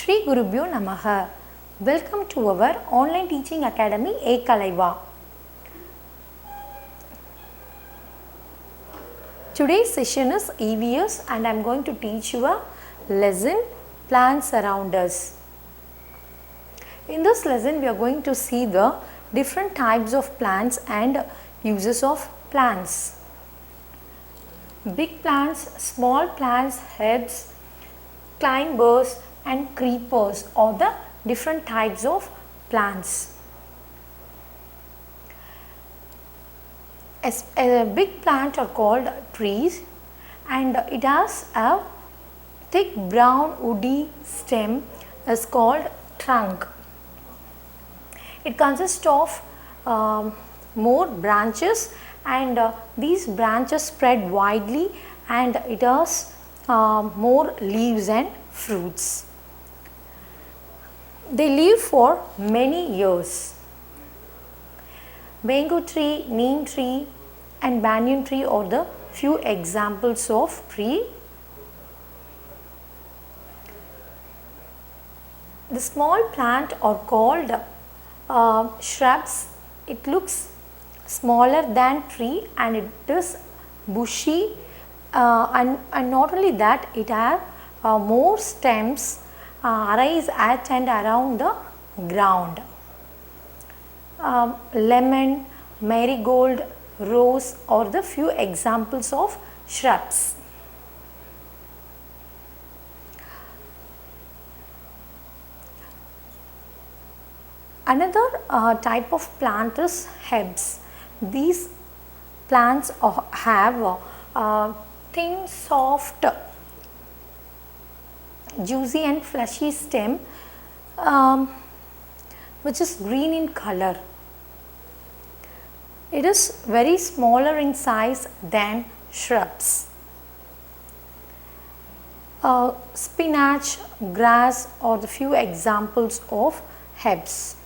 Shri Gurubhyo Namaha. Welcome to our online teaching academy Ekalaiva. Today's session is EVS and I am going to teach you a lesson, plants around us. In this lesson we are going to see the different types of plants and uses of plants. Big plants, small plants, herbs, climbers and creepers are the different types of plants. A big plant are called trees and it has a thick brown woody stem is called trunk. It consists of more branches and these branches spread widely and it has more leaves and fruits. They live for many years. Mango tree, neem tree and banyan tree are the few examples of tree. The small plant are called shrubs. It looks smaller than tree and it is bushy and not only that, it has more stems arise at and around the ground. Lemon, marigold, rose are the few examples of shrubs. Another type of plant is herbs. These plants have thin, soft, juicy and fleshy stem which is green in color. It is very smaller in size than shrubs. Spinach, grass are the few examples of herbs.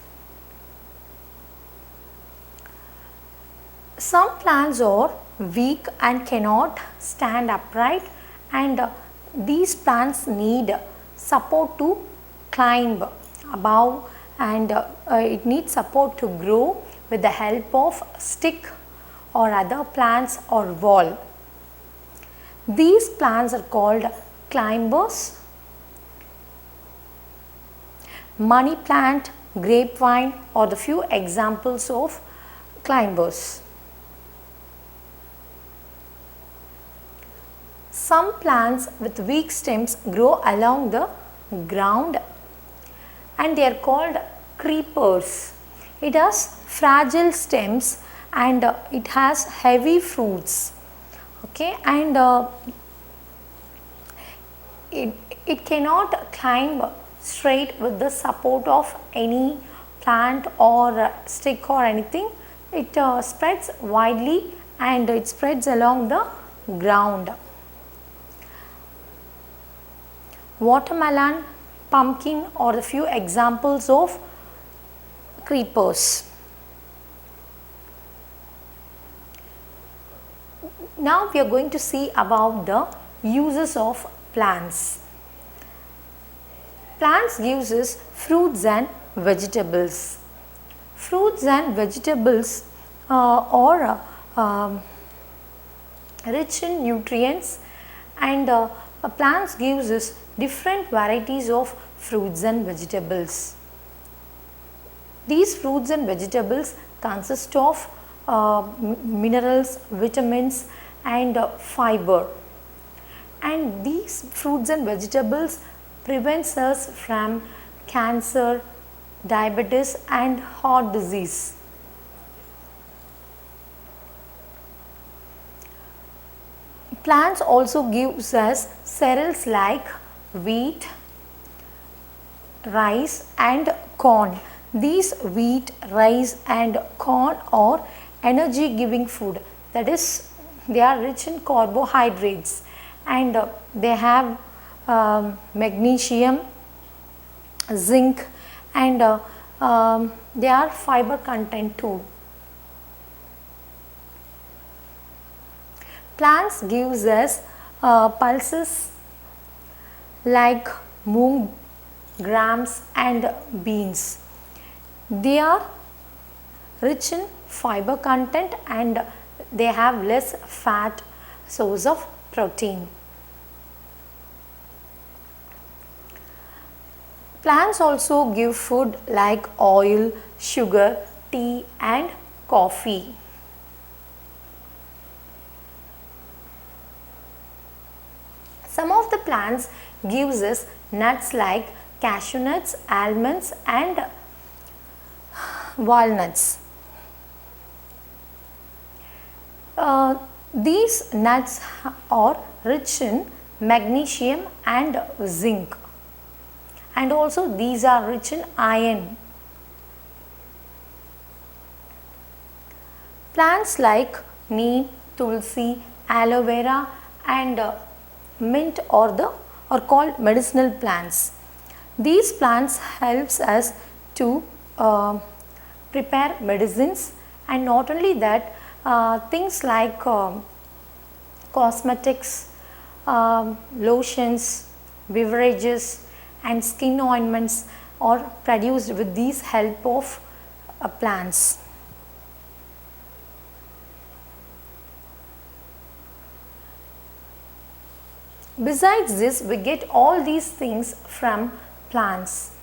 Some plants are weak and cannot stand upright and these plants need support to climb above and it needs support to grow with the help of stick or other plants or wall. These plants are called climbers. Money plant, grapevine are the few examples of climbers. Some plants with weak stems grow along the ground and they are called creepers. It has fragile stems and it has heavy fruits. Okay, and it cannot climb straight with the support of any plant or stick or anything. It spreads widely and it spreads along the ground. Watermelon, pumpkin are the few examples of creepers. Now we are going to see about the uses of plants. Plants gives us fruits and vegetables. Fruits and vegetables are rich in nutrients and plants gives us different varieties of fruits and vegetables. These fruits and vegetables consist of minerals, vitamins and fiber. And these fruits and vegetables prevents us from cancer, diabetes and heart disease. Plants also gives us cereals like wheat, rice and corn. These wheat, rice and corn are energy giving food, that is they are rich in carbohydrates and they have magnesium, zinc and they are fiber content too. Plants gives us pulses like moong grams and beans. They are rich in fiber content and they have less fat source of protein. Plants also give food like oil, sugar, tea and coffee. Some of the plants gives us nuts like cashew nuts, almonds and walnuts. These nuts are rich in magnesium and zinc, and also these are rich in iron. Plants like neem, tulsi, aloe vera and mint are called medicinal plants. These plants helps us to prepare medicines, and not only that, things like cosmetics, lotions, beverages and skin ointments are produced with these help of plants. Besides this, we get all these things from plants.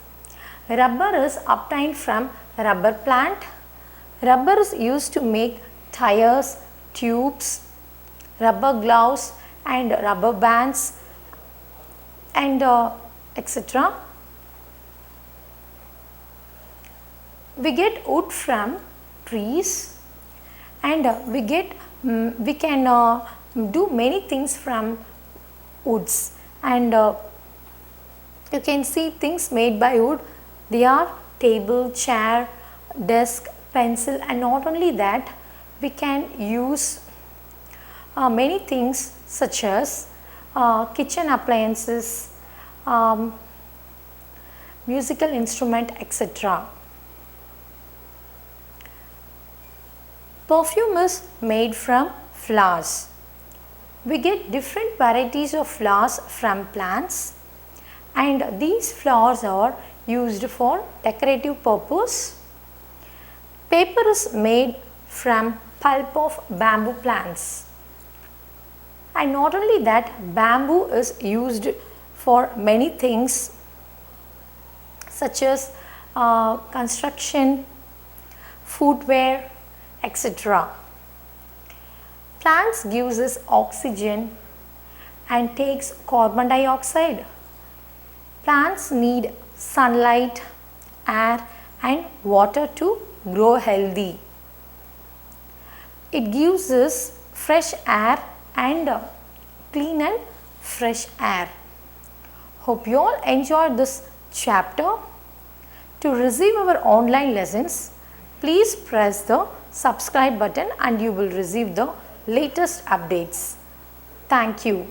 Rubber is obtained from rubber plant. Rubber is used to make tires, tubes, rubber gloves and rubber bands and etc. We get wood from trees, and we can do many things from woods, and you can see things made by wood. They are table, chair, desk, pencil, and not only that, we can use many things such as kitchen appliances, musical instrument, etc. Perfume is made from flowers. We get different varieties of flowers from plants, and these flowers are used for decorative purpose. Paper is made from pulp of bamboo plants, and not only that, bamboo is used for many things such as construction, footwear, etc. Plants gives us oxygen and takes carbon dioxide. Plants need sunlight, air and water to grow healthy. It gives us fresh air and clean and fresh air. Hope you all enjoyed this chapter. To receive our online lessons, please press the subscribe button and you will receive the latest updates. Thank you.